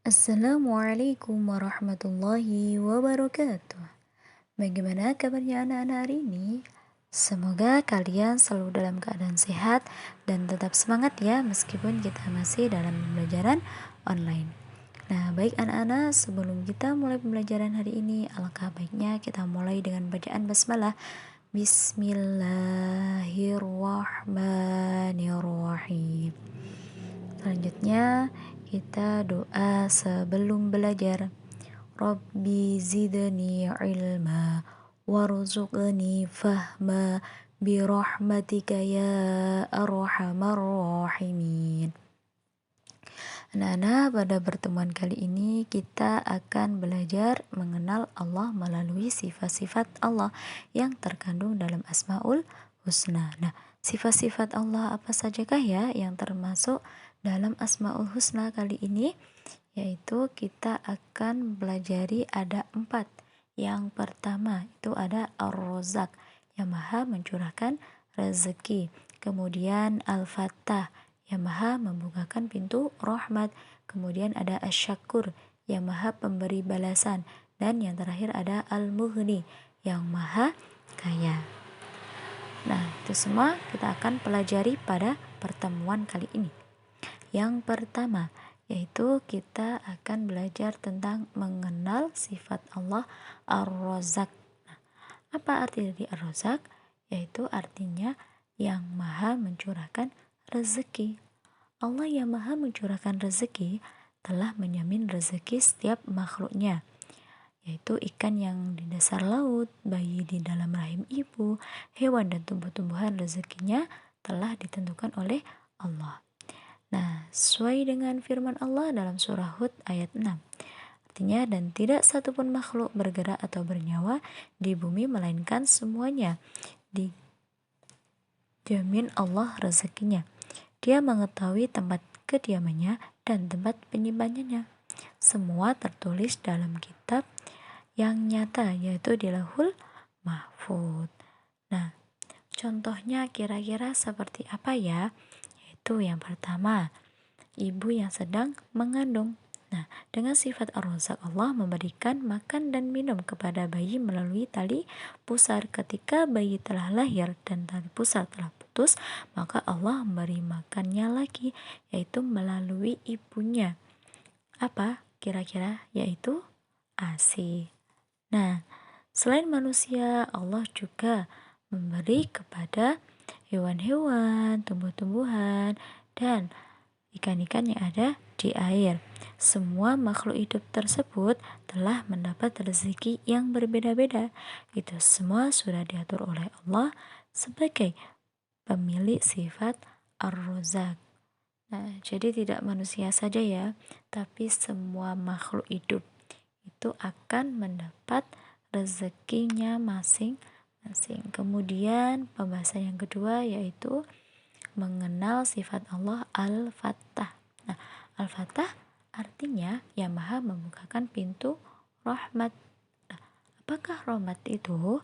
Assalamualaikum warahmatullahi wabarakatuh. Bagaimana kabarnya anak-anak hari ini? Semoga kalian selalu dalam keadaan sehat dan tetap semangat ya meskipun kita masih dalam pembelajaran online. Nah, baik anak-anak, sebelum kita mulai pembelajaran hari ini, alangkah baiknya kita mulai dengan bacaan basmalah. Bismillahirrahmanirrahim. Selanjutnya kita doa sebelum belajar. Rabbi zidni ilma warzuqni fahma birahmatika ya arhamar rahimin. Anak-anak, pada pertemuan kali ini kita akan belajar mengenal Allah melalui sifat-sifat Allah yang terkandung dalam Asmaul Husna. Nah, sifat-sifat Allah apa sajakah ya yang termasuk dalam Asmaul Husna kali ini? Yaitu kita akan belajari ada 4. Yang pertama itu ada Ar-Razzaq yang maha mencurahkan rezeki. Kemudian Al-Fattah yang maha membukakan pintu rahmat. Kemudian ada Asy-Syakur yang maha pemberi balasan. Dan yang terakhir ada Al-Mughni yang maha kaya. Nah, itu semua kita akan pelajari pada pertemuan kali ini. Yang pertama, yaitu kita akan belajar tentang mengenal sifat Allah Ar-Razzaq. Nah, apa arti dari Ar-Razzaq? Yaitu artinya yang maha mencurahkan rezeki. Allah yang maha mencurahkan rezeki telah menjamin rezeki setiap makhluknya, yaitu ikan yang di dasar laut, bayi di dalam rahim ibu, hewan dan tumbuh-tumbuhan rezekinya telah ditentukan oleh Allah. Nah, sesuai dengan firman Allah dalam surah Hud ayat 6. Artinya, dan tidak satupun makhluk bergerak atau bernyawa di bumi melainkan semuanya dijamin Allah rezekinya. Dia mengetahui tempat kediamannya dan tempat penyimpanannya. Semua tertulis dalam kitab yang nyata, yaitu di Lauhul Mahfuz. Nah, contohnya kira-kira seperti apa ya? Yaitu yang pertama, ibu yang sedang mengandung. Nah, dengan sifat Ar-Razzaq, Allah memberikan makan dan minum kepada bayi melalui tali pusar. Ketika bayi telah lahir dan tali pusar telah putus, maka Allah memberi makannya lagi, yaitu melalui ibunya. Apa kira-kira? Yaitu ASI. Nah, selain manusia, Allah juga memberi kepada hewan-hewan, tumbuh-tumbuhan, dan ikan-ikan yang ada di air. Semua makhluk hidup tersebut telah mendapat rezeki yang berbeda-beda. Itu semua sudah diatur oleh Allah sebagai pemilik sifat Ar-Razzaq. Nah, jadi tidak manusia saja ya, tapi semua makhluk hidup itu akan mendapat rezekinya masing-masing. Kemudian pembahasan yang kedua yaitu mengenal sifat Allah Al-Fattah. Nah, Al-Fattah artinya yang maha membukakan pintu rahmat. Nah, apakah rahmat itu?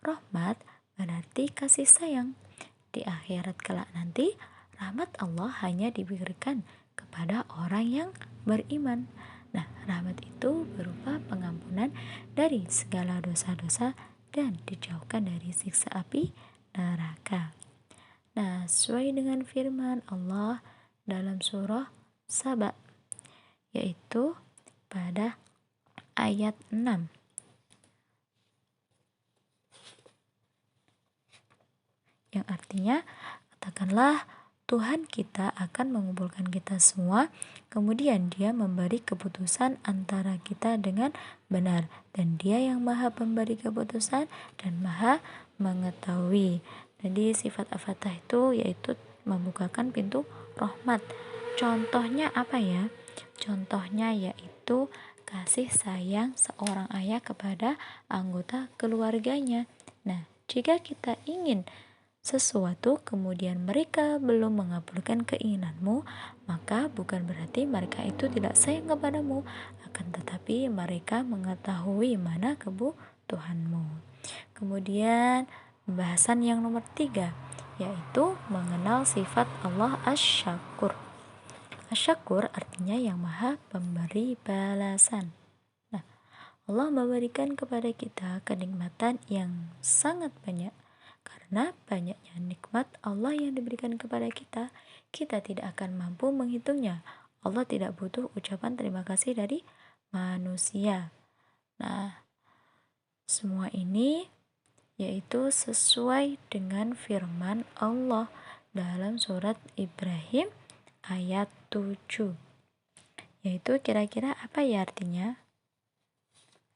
Rahmat berarti kasih sayang. Di akhirat kelak nanti, rahmat Allah hanya diberikan kepada orang yang beriman. Nah, rahmat itu berupa pengampunan dari segala dosa-dosa dan dijauhkan dari siksa api neraka. Nah, sesuai dengan firman Allah dalam surah Saba, yaitu pada ayat 6. Yang artinya, katakanlah Tuhan kita akan mengumpulkan kita semua, kemudian Dia memberi keputusan antara kita dengan benar, dan Dia yang maha pemberi keputusan dan maha mengetahui. Jadi sifat Al-Fattah itu yaitu membukakan pintu rahmat. Contohnya apa ya? Contohnya yaitu kasih sayang seorang ayah kepada anggota keluarganya. Nah, jika kita ingin sesuatu kemudian mereka belum mengabulkan keinginanmu, maka bukan berarti mereka itu tidak sayang kepadamu, akan tetapi mereka mengetahui mana kebutuhanmu. Kemudian pembahasan yang nomor 3 yaitu mengenal sifat Allah Asy-Syakur. Asyakur artinya yang maha pemberi balasan. Nah, Allah memberikan kepada kita kenikmatan yang sangat banyak. Karena banyaknya nikmat Allah yang diberikan kepada kita, kita tidak akan mampu menghitungnya. Allah tidak butuh ucapan terima kasih dari manusia. Nah, semua ini yaitu sesuai dengan firman Allah dalam surat Ibrahim ayat 7. Yaitu kira-kira apa ya artinya?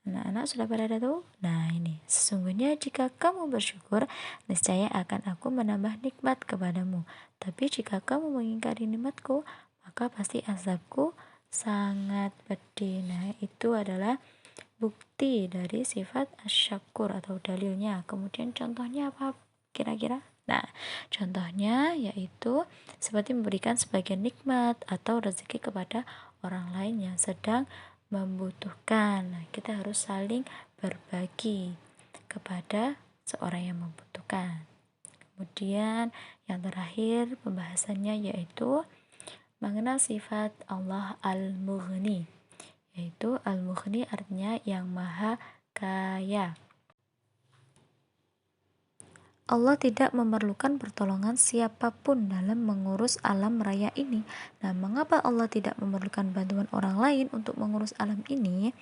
Anak-anak sudah pada tahu? Nah ini, sesungguhnya jika kamu bersyukur, niscaya akan aku menambah nikmat kepadamu. Tapi jika kamu mengingkari nikmatku, maka pasti azabku sangat pedih. Nah itu adalah bukti dari sifat asyakur atau dalilnya. Kemudian contohnya apa kira-kira? Nah, contohnya yaitu seperti memberikan sebagian nikmat atau rezeki kepada orang lain yang sedang membutuhkan. Nah, kita harus saling berbagi kepada seorang yang membutuhkan. Kemudian yang terakhir pembahasannya yaitu mengenal sifat Allah Al-Mughni, yaitu Al-Mughni artinya yang maha kaya. Allah tidak memerlukan pertolongan siapapun dalam mengurus alam raya ini. Nah, mengapa Allah tidak memerlukan bantuan orang lain untuk mengurus alam ini?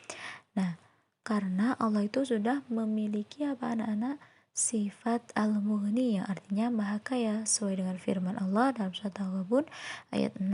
Nah, karena Allah itu sudah memiliki apa anak-anak? Sifat Al-Mughni yang artinya maha kaya, sesuai dengan firman Allah dalam surat Al-Ghabun ayat 6.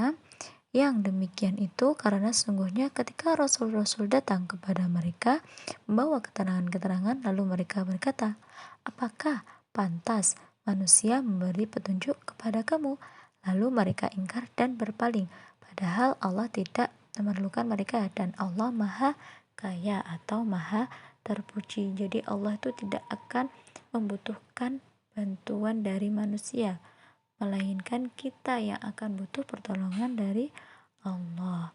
Yang demikian itu karena sesungguhnya ketika Rasul-Rasul datang kepada mereka membawa keterangan-keterangan, lalu mereka berkata, apakah pantas manusia memberi petunjuk kepada kamu? Lalu mereka ingkar dan berpaling, padahal Allah tidak memerlukan mereka dan Allah maha kaya atau maha terpuji. Jadi Allah itu tidak akan membutuhkan bantuan dari manusia, melainkan kita yang akan butuh pertolongan dari Allah.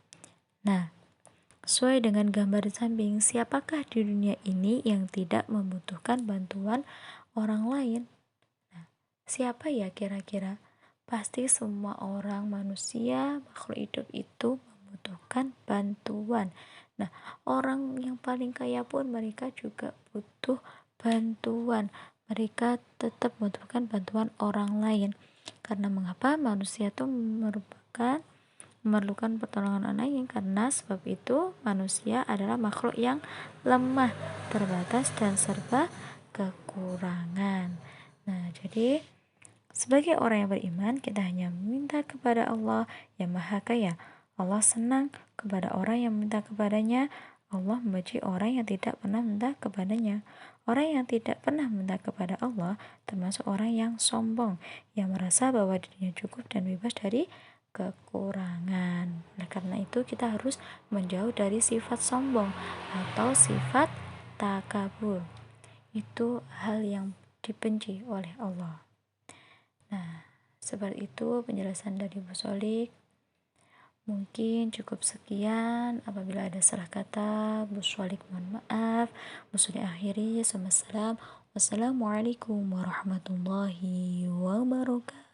Nah, sesuai dengan gambar di samping, siapakah di dunia ini yang tidak membutuhkan bantuan orang lain? Nah, siapa ya kira-kira? Pasti semua orang manusia, makhluk hidup itu membutuhkan bantuan. Nah, orang yang paling kaya pun mereka juga butuh bantuan. Mereka tetap membutuhkan bantuan orang lain. Karena mengapa manusia itu memerlukan pertolongan orang lain? Karena sebab itu manusia adalah makhluk yang lemah, terbatas, dan serba kekurangan. Nah, jadi sebagai orang yang beriman, kita hanya meminta kepada Allah yang maha kaya. Allah senang kepada orang yang meminta kepadanya. Allah membenci orang yang tidak pernah minta kepadanya. Orang yang tidak pernah minta kepada Allah termasuk orang yang sombong, yang merasa bahwa dirinya cukup dan bebas dari kekurangan. Oleh karena itu kita harus menjauh dari sifat sombong atau sifat takabur. Itu hal yang dibenci oleh Allah. Nah, seperti itu penjelasan dari Bu Solik. Mungkin cukup sekian. Apabila ada salah kata, Bu Solik mohon maaf. Bu Solik akhiri. Wassalamualaikum warahmatullahi wabarakatuh.